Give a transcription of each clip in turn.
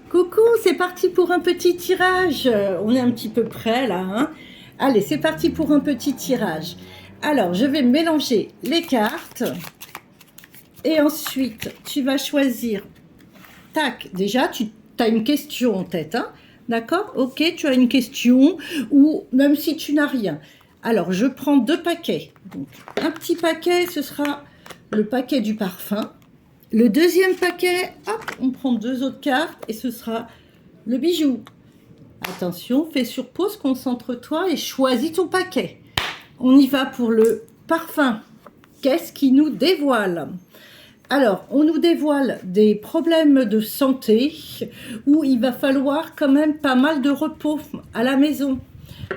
Coucou, c'est parti pour un petit tirage. On est un petit peu près là, hein. Allez, c'est parti pour un petit tirage. Alors, je vais mélanger les cartes. Et ensuite, tu vas choisir. Tac, déjà, tu as une question en tête, hein. D'accord? Ok, tu as une question, ou même si tu n'as rien. Alors, je prends 2 paquets. Donc, un petit paquet, ce sera le paquet du parfum. Le deuxième paquet, hop, on prend 2 autres cartes et ce sera le bijou. Attention, fais sur pause, concentre-toi et choisis ton paquet. On y va pour le parfum. Qu'est-ce qui nous dévoile? Alors, on nous dévoile des problèmes de santé où il va falloir quand même pas mal de repos à la maison.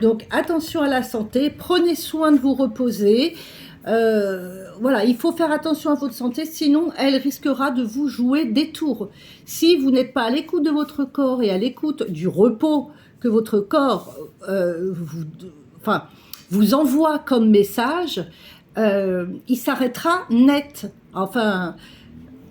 Donc, attention à la santé, prenez soin de vous reposer. Voilà, il faut faire attention à votre santé, sinon elle risquera de vous jouer des tours. Si vous n'êtes pas à l'écoute de votre corps et à l'écoute du repos que votre corps vous envoie comme message, il s'arrêtera net. Enfin,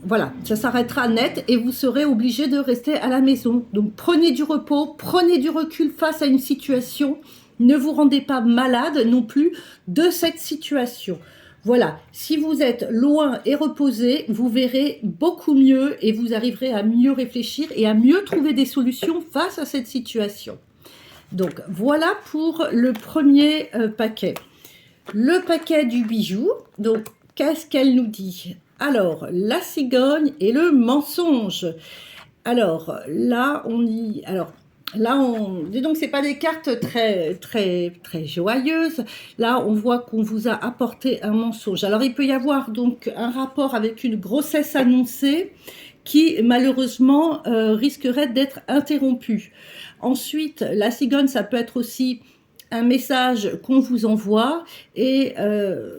voilà, ça s'arrêtera net et vous serez obligé de rester à la maison. Donc prenez du repos, prenez du recul face à une situation. Ne vous rendez pas malade non plus de cette situation. Voilà, si vous êtes loin et reposé, vous verrez beaucoup mieux et vous arriverez à mieux réfléchir et à mieux trouver des solutions face à cette situation. Donc voilà pour le premier paquet. Le paquet du bijou, donc qu'est-ce qu'elle nous dit? Alors, la cigogne et le mensonge. Alors, là, on y... Alors, là, dis donc, c'est pas des cartes très joyeuses. Là, on voit qu'on vous a apporté un mensonge. Alors, il peut y avoir donc un rapport avec une grossesse annoncée qui, malheureusement, risquerait d'être interrompue. Ensuite, la cigogne, ça peut être aussi un message qu'on vous envoie et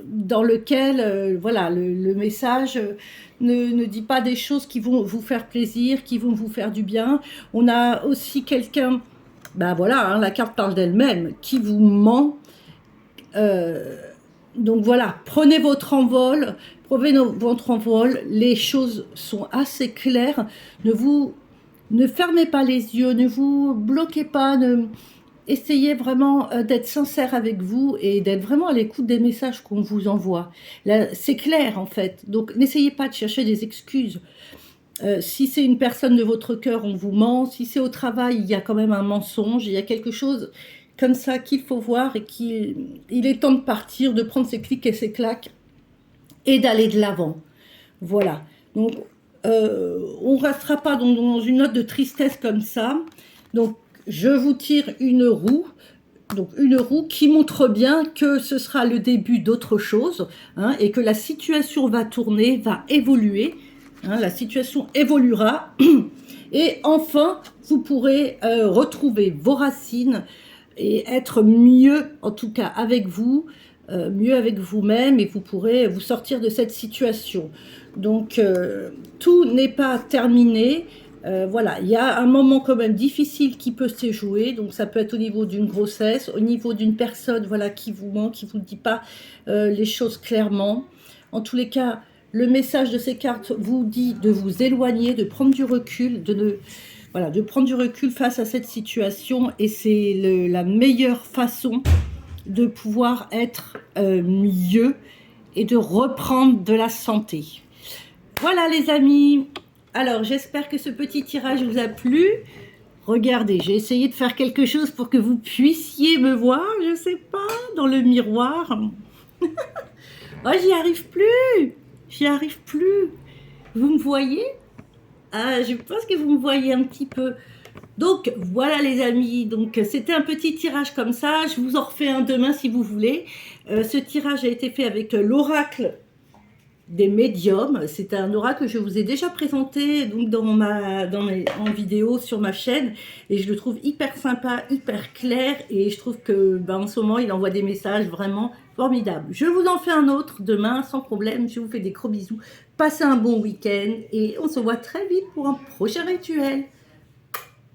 dans lequel, voilà, le message ne dit pas des choses qui vont vous faire plaisir, qui vont vous faire du bien. On a aussi quelqu'un, ben voilà, hein, la carte parle d'elle-même, qui vous ment. Donc voilà, prenez votre envol, les choses sont assez claires. Ne fermez pas les yeux, ne vous bloquez pas, essayez vraiment d'être sincère avec vous et d'être vraiment à l'écoute des messages qu'on vous envoie. C'est clair en fait, donc n'essayez pas de chercher des excuses. Si c'est une personne de votre cœur, on vous ment. Si c'est au travail, il y a quand même un mensonge, il y a quelque chose comme ça qu'il faut voir et il est temps de partir, de prendre ses clics et ses claques et d'aller de l'avant. Voilà, donc on ne restera pas dans une note de tristesse comme ça. Donc je vous tire une roue, donc une roue qui montre bien que ce sera le début d'autre chose, hein, et que la situation va tourner, va évoluer, hein, la situation évoluera, et enfin vous pourrez retrouver vos racines et être mieux, en tout cas avec vous, mieux avec vous-même, et vous pourrez vous sortir de cette situation. Donc tout n'est pas terminé. Voilà, il y a un moment quand même difficile qui peut se jouer, donc ça peut être au niveau d'une grossesse, au niveau d'une personne, voilà, qui vous ment, qui vous dit pas les choses clairement. En tous les cas, le message de ces cartes vous dit de vous éloigner, de prendre du recul, de prendre du recul face à cette situation, et c'est la meilleure façon de pouvoir être mieux et de reprendre de la santé. Voilà les amis. Alors, j'espère que ce petit tirage vous a plu. Regardez, j'ai essayé de faire quelque chose pour que vous puissiez me voir, je sais pas, dans le miroir. Oh, j'y arrive plus. J'y arrive plus. Vous me voyez? Ah, je pense que vous me voyez un petit peu. Donc, voilà les amis. Donc, c'était un petit tirage comme ça. Je vous en refais un demain si vous voulez. Ce tirage a été fait avec l'oracle des médiums. C'est un oracle que je vous ai déjà présenté donc en vidéo sur ma chaîne, et je le trouve hyper sympa, hyper clair, et je trouve que en ce moment il envoie des messages vraiment formidables. Je vous en fais un autre demain sans problème. Je vous fais des gros bisous, passez un bon week-end et on se voit très vite pour un prochain rituel.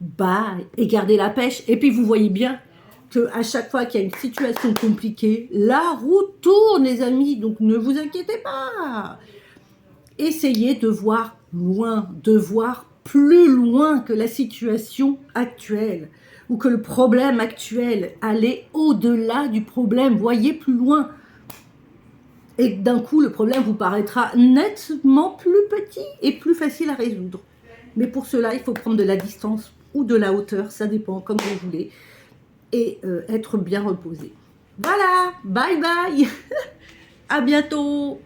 Bye, et gardez la pêche. Et puis vous voyez bien à chaque fois qu'il y a une situation compliquée, la roue tourne les amis, donc ne vous inquiétez pas. Essayez de voir loin, de voir plus loin que la situation actuelle ou que le problème actuel. Allez au-delà du problème, voyez plus loin. Et d'un coup, le problème vous paraîtra nettement plus petit et plus facile à résoudre. Mais pour cela, il faut prendre de la distance ou de la hauteur, ça dépend comme vous voulez, et être bien reposé. Voilà, bye bye, à bientôt.